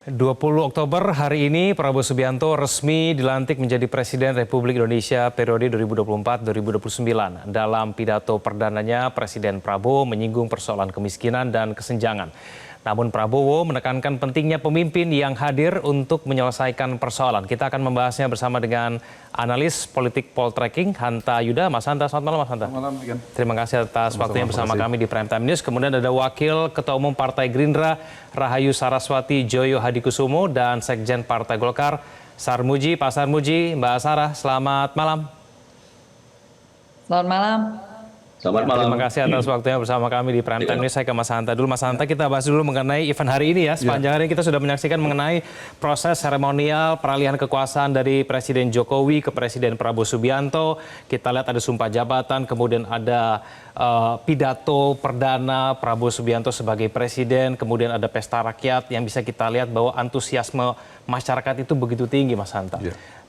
20 Oktober hari ini Prabowo Subianto resmi dilantik menjadi Presiden Republik Indonesia periode 2024-2029. Dalam pidato perdananya, Presiden Prabowo menyinggung persoalan kemiskinan dan kesenjangan. Namun Prabowo menekankan pentingnya pemimpin yang hadir untuk menyelesaikan persoalan. Kita akan membahasnya bersama dengan analis politik Poltreking, Hanta Yuda. Mas Hanta, selamat malam Mas Hanta. Selamat malam, Ikan. Terima kasih atas waktunya bersama kami di Prime Time News. Kemudian ada Wakil Ketua Umum Partai Gerindra, Rahayu Saraswati Joyo Hadikusumo, dan Sekjen Partai Golkar, Sarmuji. Pak Sarmuji, Mbak Sarah, selamat malam. Selamat malam. Selamat malam. Terima kasih atas waktunya bersama kami di Prime Time News. Saya ke Mas Hanta dulu. Mas Hanta, kita bahas dulu mengenai event hari ini ya. Sepanjang hari kita sudah menyaksikan mengenai proses seremonial peralihan kekuasaan dari Presiden Jokowi ke Presiden Prabowo Subianto. Kita lihat ada sumpah jabatan, kemudian ada pidato perdana Prabowo Subianto sebagai presiden, kemudian ada pesta rakyat yang bisa kita lihat bahwa antusiasme masyarakat itu begitu tinggi, Mas Hanta.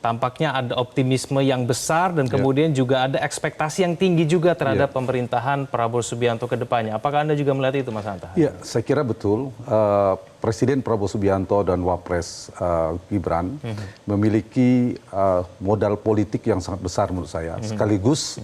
Tampaknya ada optimisme yang besar dan kemudian juga ada ekspektasi yang tinggi juga terhadap pemerintahan Prabowo Subianto ke depannya. Apakah Anda juga melihat itu, Mas Hanta? Ya, saya kira betul. Presiden Prabowo Subianto dan Wapres Gibran memiliki modal politik yang sangat besar menurut saya. Sekaligus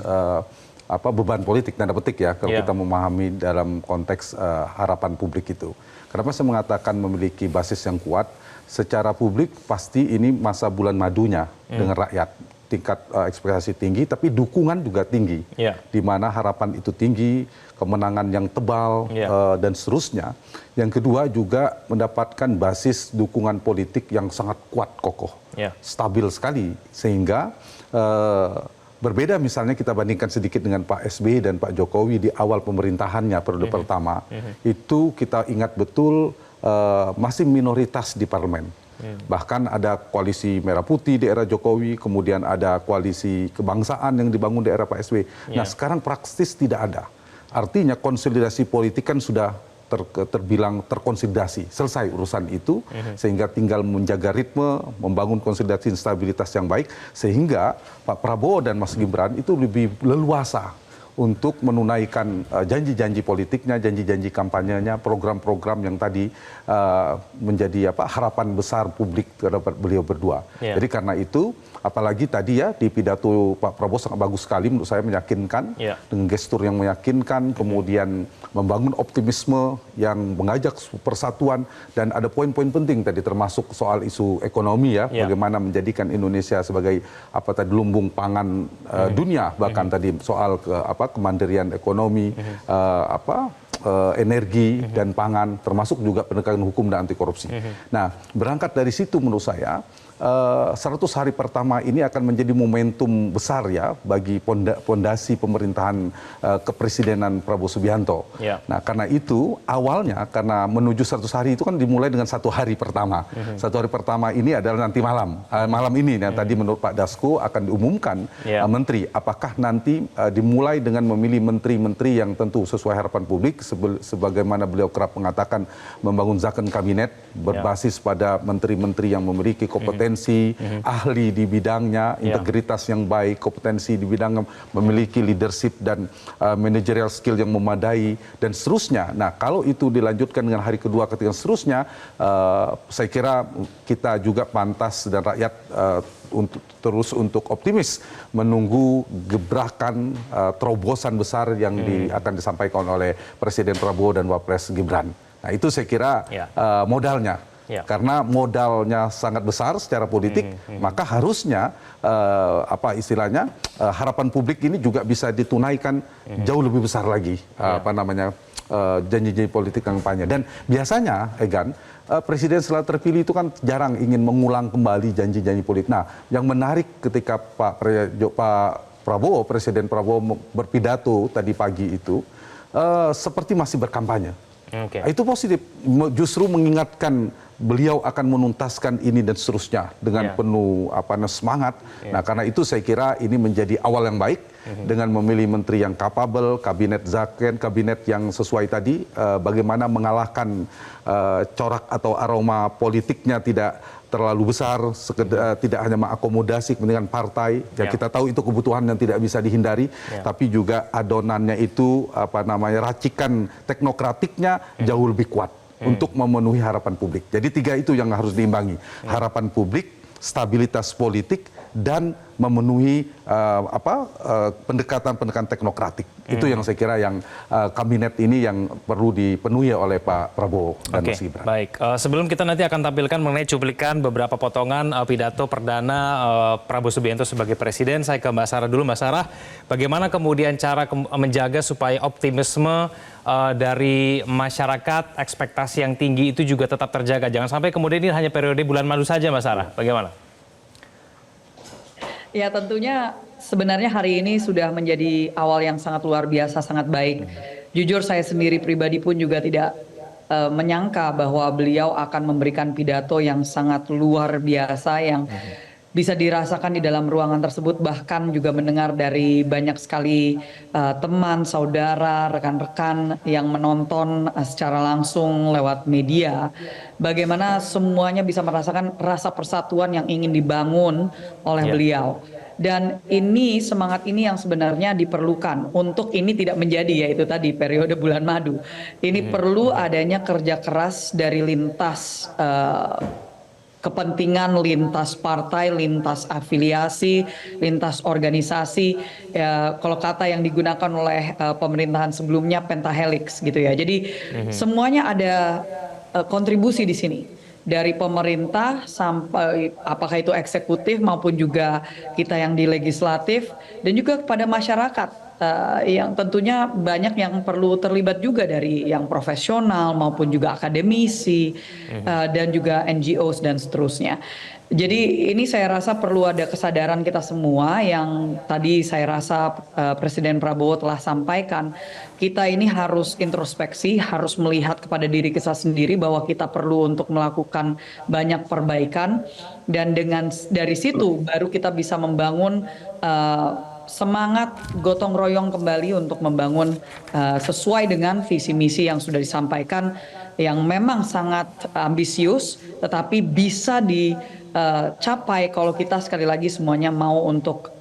beban politik, tanda petik ya, kalau kita memahami dalam konteks harapan publik itu. Kenapa saya mengatakan memiliki basis yang kuat? Secara publik pasti ini masa bulan madunya dengan rakyat, tingkat ekspektasi tinggi, tapi dukungan juga tinggi, di mana harapan itu tinggi, kemenangan yang tebal dan seterusnya. Yang kedua juga mendapatkan basis dukungan politik yang sangat kuat, kokoh, stabil sekali, sehingga berbeda misalnya kita bandingkan sedikit dengan Pak SBY dan Pak Jokowi di awal pemerintahannya periode pertama, itu kita ingat betul masih minoritas di parlemen. Bahkan ada koalisi Merah Putih di era Jokowi, kemudian ada koalisi kebangsaan yang dibangun di era Pak SBY. Nah sekarang praktis tidak ada. Artinya konsolidasi politik kan sudah terbilang terkonsolidasi, selesai urusan itu, sehingga tinggal menjaga ritme, membangun konsolidasi stabilitas yang baik, sehingga Pak Prabowo dan Mas Gibran itu lebih leluasa untuk menunaikan janji-janji politiknya, janji-janji kampanyenya, program-program yang tadi menjadi harapan besar publik terhadap beliau berdua. Jadi karena itu, apalagi tadi ya di pidato Pak Prabowo sangat bagus sekali menurut saya, meyakinkan dengan gestur yang meyakinkan, kemudian membangun optimisme yang mengajak persatuan, dan ada poin-poin penting tadi termasuk soal isu ekonomi ya, bagaimana menjadikan Indonesia sebagai lumbung pangan dunia, bahkan tadi soal kemandirian ekonomi, energi dan pangan, termasuk juga penegakan hukum dan anti korupsi. Nah, berangkat dari situ menurut saya 100 hari pertama ini akan menjadi momentum besar ya bagi pondasi pemerintahan kepresidenan Prabowo Subianto. Nah, karena itu awalnya, karena menuju 100 hari itu kan dimulai dengan 1 hari pertama. 1 hari pertama ini adalah nanti malam ini. Nah, tadi menurut Pak Dasko akan diumumkan menteri. Apakah nanti dimulai dengan memilih menteri-menteri yang tentu sesuai harapan publik, sebagaimana beliau kerap mengatakan, membangun zakon kabinet berbasis pada menteri-menteri yang memiliki kompetensi, ahli di bidangnya, integritas yang baik, kompetensi di bidangnya, memiliki leadership dan managerial skill yang memadai, dan seterusnya. Nah, kalau itu dilanjutkan dengan hari kedua, ketiga, seterusnya, saya kira kita juga pantas dan rakyat untuk optimis menunggu gebrakan terobosan besar yang akan disampaikan oleh Presiden Prabowo dan Wapres Gibran. Nah, itu saya kira modalnya. Karena modalnya sangat besar secara politik, maka harusnya harapan publik ini juga bisa ditunaikan jauh lebih besar lagi, janji-janji politik kampanye. Dan biasanya, Egan, presiden setelah terpilih itu kan jarang ingin mengulang kembali janji-janji politik. Nah, yang menarik ketika Presiden Prabowo berpidato tadi pagi itu, seperti masih berkampanye. Itu positif, justru mengingatkan beliau akan menuntaskan ini dan seterusnya dengan penuh semangat. Nah, karena itu saya kira ini menjadi awal yang baik dengan memilih menteri yang kapabel, kabinet zakon, kabinet yang sesuai tadi, bagaimana mengalahkan corak atau aroma politiknya tidak terlalu besar, tidak hanya mengakomodasi kepentingan partai. Ya, kita tahu itu kebutuhan yang tidak bisa dihindari, tapi juga adonannya itu racikan teknokratiknya jauh lebih kuat. untuk memenuhi harapan publik. Jadi 3 itu yang harus diimbangi. Harapan publik, stabilitas politik, dan memenuhi pendekatan-pendekatan teknokratik. Itu yang saya kira yang kabinet ini yang perlu dipenuhi oleh Pak Prabowo dan Mas Gibran. Baik, sebelum kita nanti akan tampilkan mengenai cuplikan beberapa potongan pidato perdana Prabowo Subianto sebagai presiden, saya ke Mbak Sarah dulu. Mbak Sarah, bagaimana kemudian cara menjaga supaya optimisme dari masyarakat, ekspektasi yang tinggi itu juga tetap terjaga? Jangan sampai kemudian ini hanya periode bulan madu saja, Mbak Sarah. Bagaimana? Ya tentunya sebenarnya hari ini sudah menjadi awal yang sangat luar biasa, sangat baik. Jujur saya sendiri pribadi pun juga tidak menyangka bahwa beliau akan memberikan pidato yang sangat luar biasa yang bisa dirasakan di dalam ruangan tersebut, bahkan juga mendengar dari banyak sekali teman, saudara, rekan-rekan yang menonton secara langsung lewat media. Bagaimana semuanya bisa merasakan rasa persatuan yang ingin dibangun oleh beliau. Dan ini, semangat ini yang sebenarnya diperlukan untuk ini tidak menjadi, yaitu tadi periode bulan madu. Ini perlu adanya kerja keras dari lintas kepentingan, lintas partai, lintas afiliasi, lintas organisasi. Ya, kalau kata yang digunakan oleh pemerintahan sebelumnya pentahelix gitu ya. Jadi semuanya ada kontribusi di sini. Dari pemerintah sampai apakah itu eksekutif maupun juga kita yang di legislatif, dan juga kepada masyarakat yang tentunya banyak yang perlu terlibat juga dari yang profesional maupun juga akademisi dan juga NGOs dan seterusnya. Jadi ini saya rasa perlu ada kesadaran kita semua yang tadi saya rasa Presiden Prabowo telah sampaikan. Kita ini harus introspeksi, harus melihat kepada diri kita sendiri bahwa kita perlu untuk melakukan banyak perbaikan, dan dari situ baru kita bisa membangun semangat gotong royong kembali untuk membangun sesuai dengan visi misi yang sudah disampaikan, yang memang sangat ambisius tetapi bisa dicapai kalau kita sekali lagi semuanya mau untuk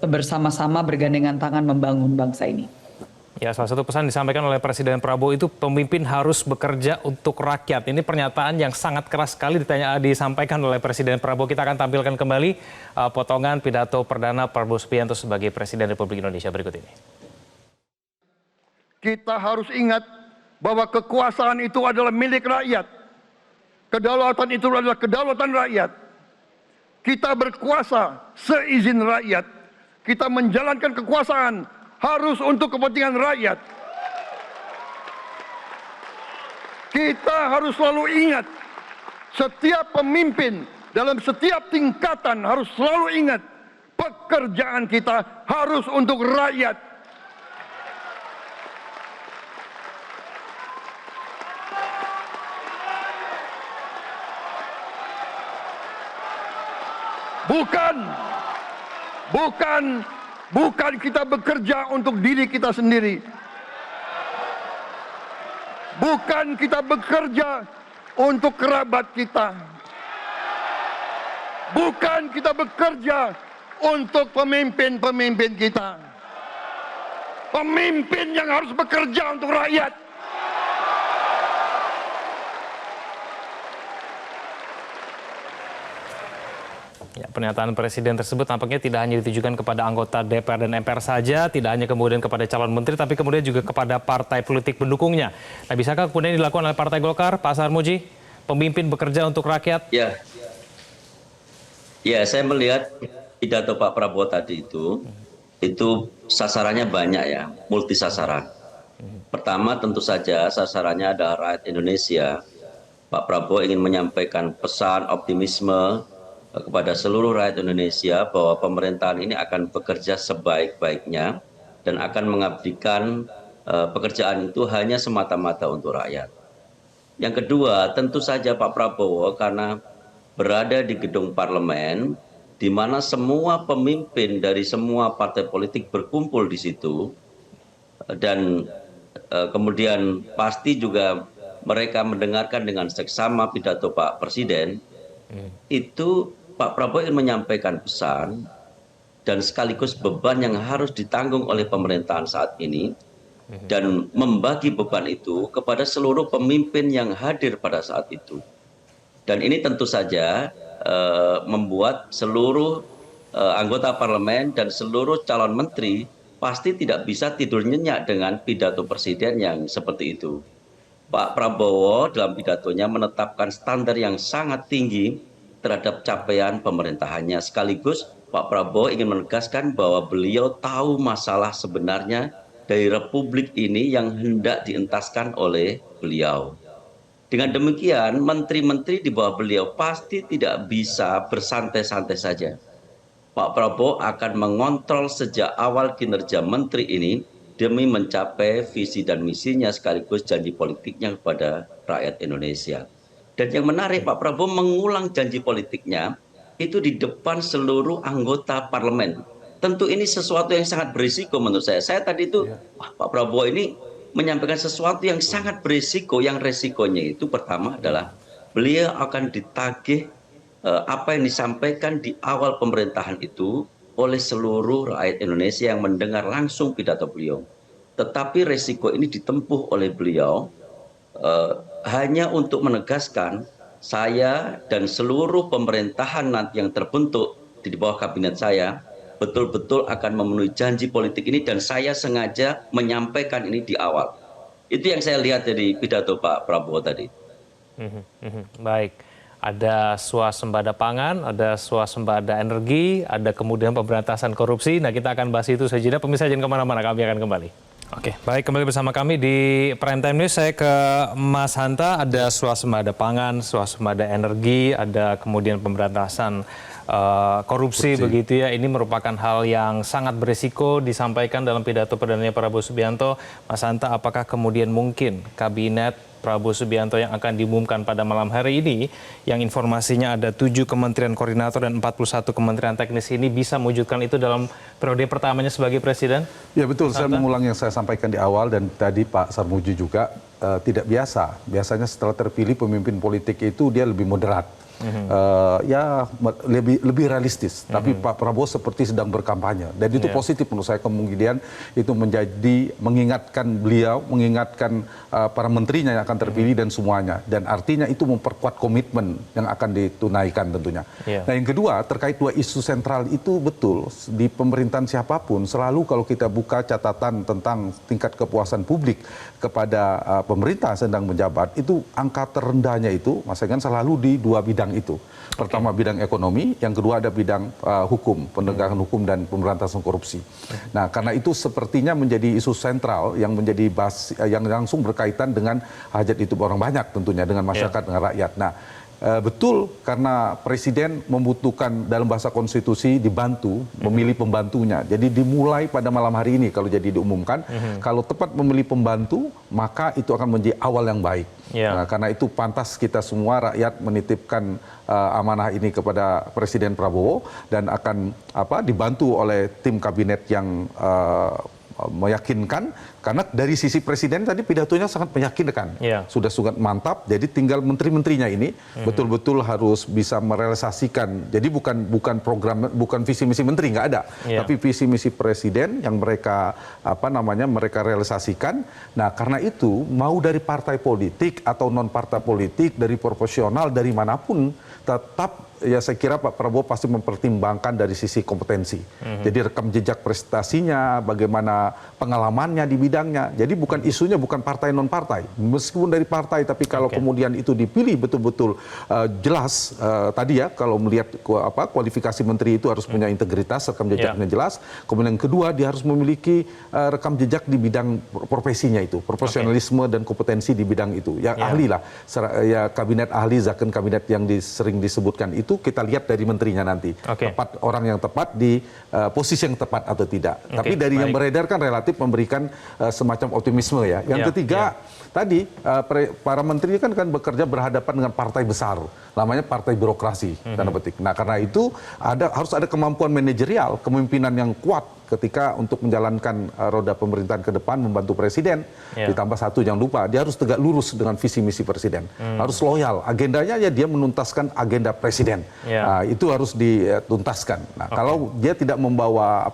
bersama-sama bergandengan tangan membangun bangsa ini. Ya, salah satu pesan disampaikan oleh Presiden Prabowo itu pemimpin harus bekerja untuk rakyat. Ini pernyataan yang sangat keras sekali disampaikan oleh Presiden Prabowo. Kita akan tampilkan kembali potongan pidato perdana Prabowo Subianto sebagai Presiden Republik Indonesia berikut ini. Kita harus ingat bahwa kekuasaan itu adalah milik rakyat. Kedaulatan itu adalah kedaulatan rakyat. Kita berkuasa seizin rakyat. Kita menjalankan kekuasaan harus untuk kepentingan rakyat. Kita harus selalu ingat, setiap pemimpin dalam setiap tingkatan harus selalu ingat, pekerjaan kita harus untuk rakyat. Bukan kita bekerja untuk diri kita sendiri. Bukan kita bekerja untuk kerabat kita. Bukan kita bekerja untuk pemimpin-pemimpin kita. Pemimpin yang harus bekerja untuk rakyat. Ya, pernyataan Presiden tersebut nampaknya tidak hanya ditujukan kepada anggota DPR dan MPR saja, tidak hanya kemudian kepada calon menteri, tapi kemudian juga kepada partai politik pendukungnya. Nah, bisakah kemudian dilakukan oleh Partai Golkar, Pak Sarmuji? Pemimpin bekerja untuk rakyat? Ya, saya melihat pidato Pak Prabowo tadi itu sasarannya banyak ya, multi sasaran. Pertama tentu saja sasarannya adalah rakyat Indonesia. Pak Prabowo ingin menyampaikan pesan optimisme kepada seluruh rakyat Indonesia bahwa pemerintahan ini akan bekerja sebaik-baiknya dan akan mengabdikan pekerjaan itu hanya semata-mata untuk rakyat. Yang kedua, tentu saja Pak Prabowo karena berada di gedung parlemen di mana semua pemimpin dari semua partai politik berkumpul di situ, dan kemudian pasti juga mereka mendengarkan dengan seksama pidato Pak Presiden, itu Pak Prabowo ingin menyampaikan pesan dan sekaligus beban yang harus ditanggung oleh pemerintahan saat ini dan membagi beban itu kepada seluruh pemimpin yang hadir pada saat itu. Dan ini tentu saja membuat seluruh anggota parlemen dan seluruh calon menteri pasti tidak bisa tidur nyenyak dengan pidato presiden yang seperti itu. Pak Prabowo dalam pidatonya menetapkan standar yang sangat tinggi terhadap capaian pemerintahannya. Sekaligus Pak Prabowo ingin menegaskan bahwa beliau tahu masalah sebenarnya dari Republik ini yang hendak dientaskan oleh beliau. Dengan demikian, menteri-menteri di bawah beliau pasti tidak bisa bersantai-santai saja. Pak Prabowo akan mengontrol sejak awal kinerja menteri ini demi mencapai visi dan misinya sekaligus janji politiknya kepada rakyat Indonesia. Dan yang menarik, Pak Prabowo mengulang janji politiknya itu di depan seluruh anggota parlemen. Tentu ini sesuatu yang sangat berisiko menurut saya. Saya tadi itu, Pak Prabowo ini menyampaikan sesuatu yang sangat berisiko, yang resikonya itu pertama adalah beliau akan ditagih apa yang disampaikan di awal pemerintahan itu oleh seluruh rakyat Indonesia yang mendengar langsung pidato beliau. Tetapi resiko ini ditempuh oleh beliau hanya untuk menegaskan saya dan seluruh pemerintahan nanti yang terbentuk di bawah kabinet saya betul-betul akan memenuhi janji politik ini dan saya sengaja menyampaikan ini di awal. Itu yang saya lihat dari pidato Pak Prabowo tadi. Baik. Ada swasembada pangan, ada swasembada energi, ada kemudian pemberantasan korupsi. Nah, kita akan bahas itu saja. Pemirsa jangan kemana-mana, kami akan kembali. Oke, baik, kembali bersama kami di Prime Time News. Saya ke Mas Hanta, ada swasembada pangan, swasembada energi, ada kemudian pemberantasan korupsi begitu ya. Ini merupakan hal yang sangat berisiko disampaikan dalam pidato perdananya Prabowo Subianto. Mas Hanta, apakah kemudian mungkin kabinet Prabowo Subianto yang akan diumumkan pada malam hari ini, yang informasinya ada 7 kementerian koordinator dan 41 kementerian teknis ini bisa mewujudkan itu dalam periode pertamanya sebagai presiden? Ya betul, saya mengulang yang saya sampaikan di awal dan tadi Pak Sarmuji juga tidak biasa. Biasanya setelah terpilih pemimpin politik itu dia lebih moderat. Ya lebih realistis, tapi Pak Prabowo seperti sedang berkampanye dan itu positif menurut saya. Kemudian itu mengingatkan beliau, mengingatkan para menterinya yang akan terpilih dan semuanya, dan artinya itu memperkuat komitmen yang akan ditunaikan tentunya. Nah, yang kedua terkait 2 isu sentral itu, betul di pemerintahan siapapun selalu kalau kita buka catatan tentang tingkat kepuasan publik kepada pemerintah sedang menjabat, itu angka terendahnya itu Mas Egan selalu di 2 bidang itu. Pertama bidang ekonomi, yang kedua ada bidang hukum, penegakan hukum dan pemberantasan korupsi. Nah, karena itu sepertinya menjadi isu sentral yang menjadi yang langsung berkaitan dengan hajat hidup orang banyak tentunya, dengan masyarakat, dengan rakyat. Nah, betul, karena presiden membutuhkan dalam bahasa konstitusi dibantu memilih pembantunya. Jadi dimulai pada malam hari ini kalau jadi diumumkan, kalau tepat memilih pembantu maka itu akan menjadi awal yang baik. Nah, karena itu pantas kita semua rakyat menitipkan amanah ini kepada Presiden Prabowo dan akan dibantu oleh tim kabinet yang meyakinkan, karena dari sisi presiden tadi pidatonya sangat meyakinkan, sudah sangat mantap. Jadi tinggal menteri-menterinya ini betul-betul harus bisa merealisasikan. Jadi bukan program, bukan visi misi menteri, nggak ada, tapi visi misi presiden yang mereka mereka realisasikan. Nah, karena itu mau dari partai politik atau non partai politik, dari proporsional, dari manapun, tetap ya saya kira Pak Prabowo pasti mempertimbangkan dari sisi kompetensi. Jadi rekam jejak prestasinya, bagaimana pengalamannya di bidangnya. Jadi bukan isunya bukan partai non partai. Meskipun dari partai, tapi kalau kemudian itu dipilih betul-betul jelas tadi ya, kalau melihat kualifikasi menteri itu harus punya integritas, rekam jejaknya jelas. Kemudian yang kedua dia harus memiliki rekam jejak di bidang profesinya itu, profesionalisme dan kompetensi di bidang itu. Ya ahli lah. Ya kabinet ahli, zakon kabinet yang sering disebutkan itu kita lihat dari menterinya nanti. Tepat orang yang tepat di posisi yang tepat atau tidak. Tapi dari yang beredar kan relatif memberikan semacam optimisme ya. Yang ketiga tadi para menteri kan bekerja berhadapan dengan partai besar, namanya partai birokrasi tanda petik. Nah, karena itu harus ada kemampuan manajerial, kepemimpinan yang kuat ketika untuk menjalankan roda pemerintahan ke depan, membantu presiden. Ditambah satu, jangan lupa dia harus tegak lurus dengan visi misi presiden, harus loyal. Agendanya ya dia menuntaskan agenda presiden. Itu harus dituntaskan. Nah, kalau dia tidak membawa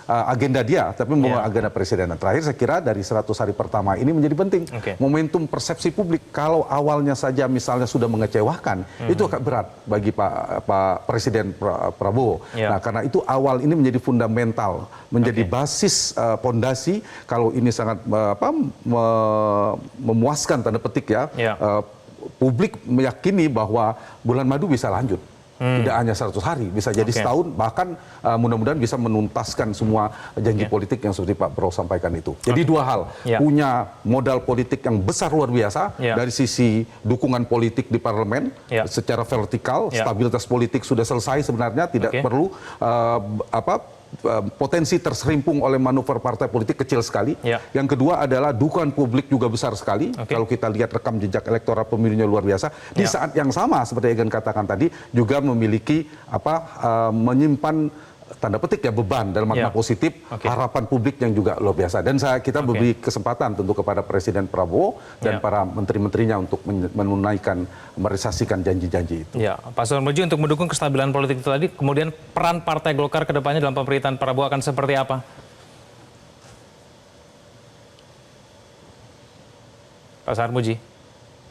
agenda dia, tapi membawa agenda presiden. Dan terakhir saya kira dari 100 hari pertama ini menjadi penting. Momentum persepsi publik, kalau awalnya saja misalnya sudah mengecewakan, itu agak berat bagi Pak Presiden Prabowo. Nah, karena itu awal ini menjadi fundamental, menjadi basis pondasi. Kalau ini sangat memuaskan tanda petik ya, publik meyakini bahwa bulan madu bisa lanjut. Tidak hanya 100 hari, bisa jadi setahun, bahkan mudah-mudahan bisa menuntaskan semua janji politik yang seperti Pak Prabowo sampaikan itu. Jadi dua hal, punya modal politik yang besar luar biasa dari sisi dukungan politik di parlemen secara vertikal, stabilitas politik sudah selesai sebenarnya, tidak perlu potensi terserimpung oleh manuver partai politik kecil sekali. Yang kedua adalah dukungan publik juga besar sekali. Kalau kita lihat rekam jejak elektoral pemilunya luar biasa. Di saat yang sama seperti Egan katakan tadi juga memiliki menyimpan tanda petik ya beban dalam makna positif, harapan publik yang juga luar biasa. Dan kita beri kesempatan tentu kepada Presiden Prabowo dan para menteri-menterinya untuk menunaikan, merealisasikan janji-janji itu. Ya, Pak Suharmoji, untuk mendukung kestabilan politik itu tadi, kemudian peran Partai Golkar ke depannya dalam pemerintahan Prabowo akan seperti apa? Pak Suharmoji.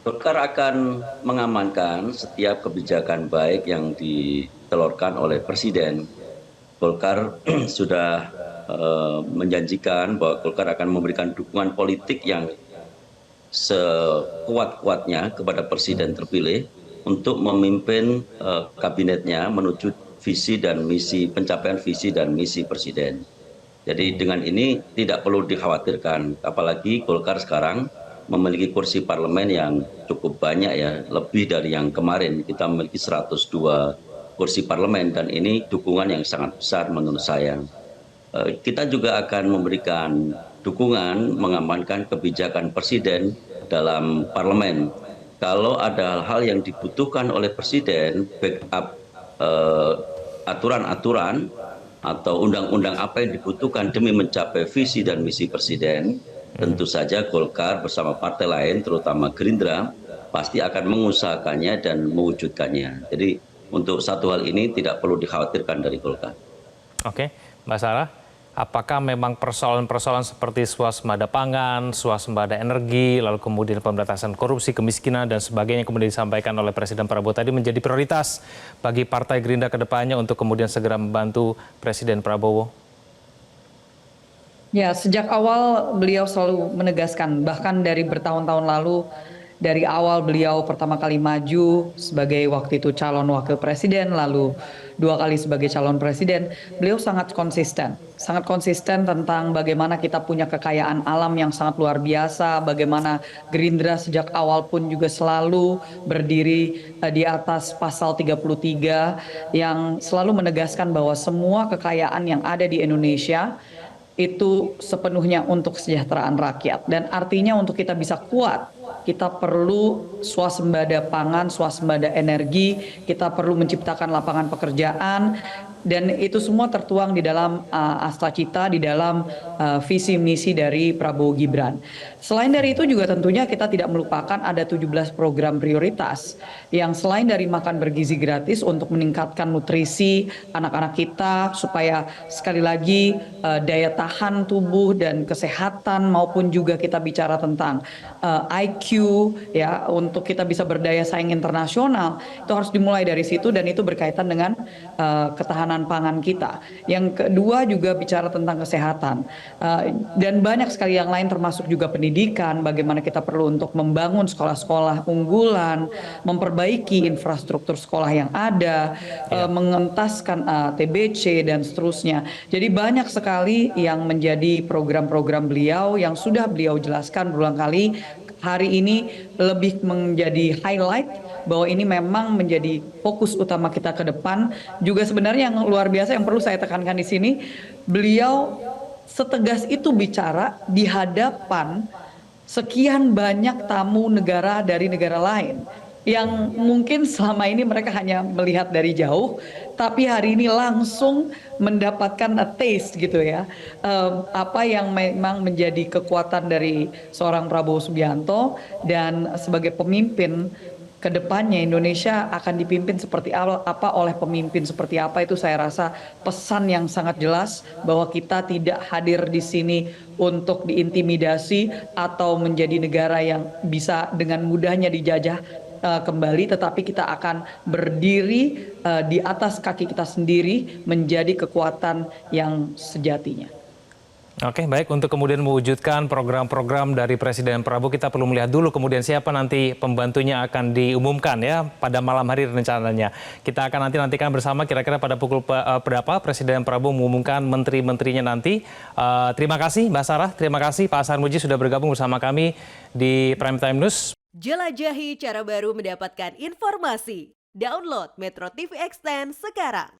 Golkar akan mengamankan setiap kebijakan baik yang ditelurkan oleh Presiden. Golkar sudah menjanjikan bahwa Golkar akan memberikan dukungan politik yang sekuat-kuatnya kepada Presiden terpilih untuk memimpin kabinetnya menuju visi dan misi, pencapaian visi dan misi Presiden. Jadi dengan ini tidak perlu dikhawatirkan, apalagi Golkar sekarang memiliki kursi parlemen yang cukup banyak ya, lebih dari yang kemarin. Kita memiliki 102 kursi parlemen dan ini dukungan yang sangat besar menurut saya. Kita juga akan memberikan dukungan mengamankan kebijakan Presiden dalam parlemen. Kalau ada hal-hal yang dibutuhkan oleh Presiden, backup aturan-aturan atau undang-undang apa yang dibutuhkan demi mencapai visi dan misi Presiden, tentu saja Golkar bersama partai lain, terutama Gerindra, pasti akan mengusahakannya dan mewujudkannya. Jadi untuk satu hal ini tidak perlu dikhawatirkan dari Golkar. Oke, Mbak Sarah, apakah memang persoalan-persoalan seperti swasembada pangan, swasembada energi, lalu kemudian pemberantasan korupsi, kemiskinan, dan sebagainya kemudian disampaikan oleh Presiden Prabowo tadi menjadi prioritas bagi Partai Gerindra ke depannya untuk kemudian segera membantu Presiden Prabowo? Ya, sejak awal beliau selalu menegaskan, bahkan dari bertahun-tahun lalu, dari awal beliau pertama kali maju sebagai waktu itu calon wakil presiden, lalu 2 kali sebagai calon presiden, beliau sangat konsisten tentang bagaimana kita punya kekayaan alam yang sangat luar biasa, bagaimana Gerindra sejak awal pun juga selalu berdiri di atas pasal 33 yang selalu menegaskan bahwa semua kekayaan yang ada di Indonesia itu sepenuhnya untuk kesejahteraan rakyat. Dan artinya untuk kita bisa kuat, kita perlu swasembada pangan, swasembada energi, kita perlu menciptakan lapangan pekerjaan, dan itu semua tertuang di dalam asta cita, di dalam visi misi dari Prabowo Gibran. Selain dari itu juga tentunya kita tidak melupakan ada 17 program prioritas yang selain dari makan bergizi gratis untuk meningkatkan nutrisi anak-anak kita supaya sekali lagi daya tahan tubuh dan kesehatan, maupun juga kita bicara tentang IQ ya, untuk kita bisa berdaya saing internasional, itu harus dimulai dari situ, dan itu berkaitan dengan ketahanan pangan kita. Yang kedua juga bicara tentang kesehatan, dan banyak sekali yang lain termasuk juga pendidikan, bagaimana kita perlu untuk membangun sekolah-sekolah unggulan, memperbaiki infrastruktur sekolah yang ada, mengentaskan TBC dan seterusnya. Jadi banyak sekali yang menjadi program-program beliau yang sudah beliau jelaskan berulang kali. Hari ini lebih menjadi highlight bahwa ini memang menjadi fokus utama kita ke depan. Juga sebenarnya yang luar biasa yang perlu saya tekankan di sini, beliau setegas itu bicara di hadapan sekian banyak tamu negara dari negara lain yang mungkin selama ini mereka hanya melihat dari jauh, tapi hari ini langsung mendapatkan a taste gitu ya, apa yang memang menjadi kekuatan dari seorang Prabowo Subianto dan sebagai pemimpin ke kedepannya Indonesia akan dipimpin seperti apa oleh pemimpin seperti apa, itu saya rasa pesan yang sangat jelas bahwa kita tidak hadir di sini untuk diintimidasi atau menjadi negara yang bisa dengan mudahnya dijajah kembali, tetapi kita akan berdiri di atas kaki kita sendiri menjadi kekuatan yang sejatinya. Oke, baik. Untuk kemudian mewujudkan program-program dari Presiden Prabowo, kita perlu melihat dulu kemudian siapa nanti pembantunya akan diumumkan ya pada malam hari rencananya. Kita akan nantikan bersama kira-kira pada pukul berapa Presiden Prabowo mengumumkan menteri-menterinya nanti. Terima kasih Mbak Sarah, terima kasih Pak Sarmuji sudah bergabung bersama kami di Prime Time News. Jelajahi cara baru mendapatkan informasi. Download Metro TV Extend sekarang.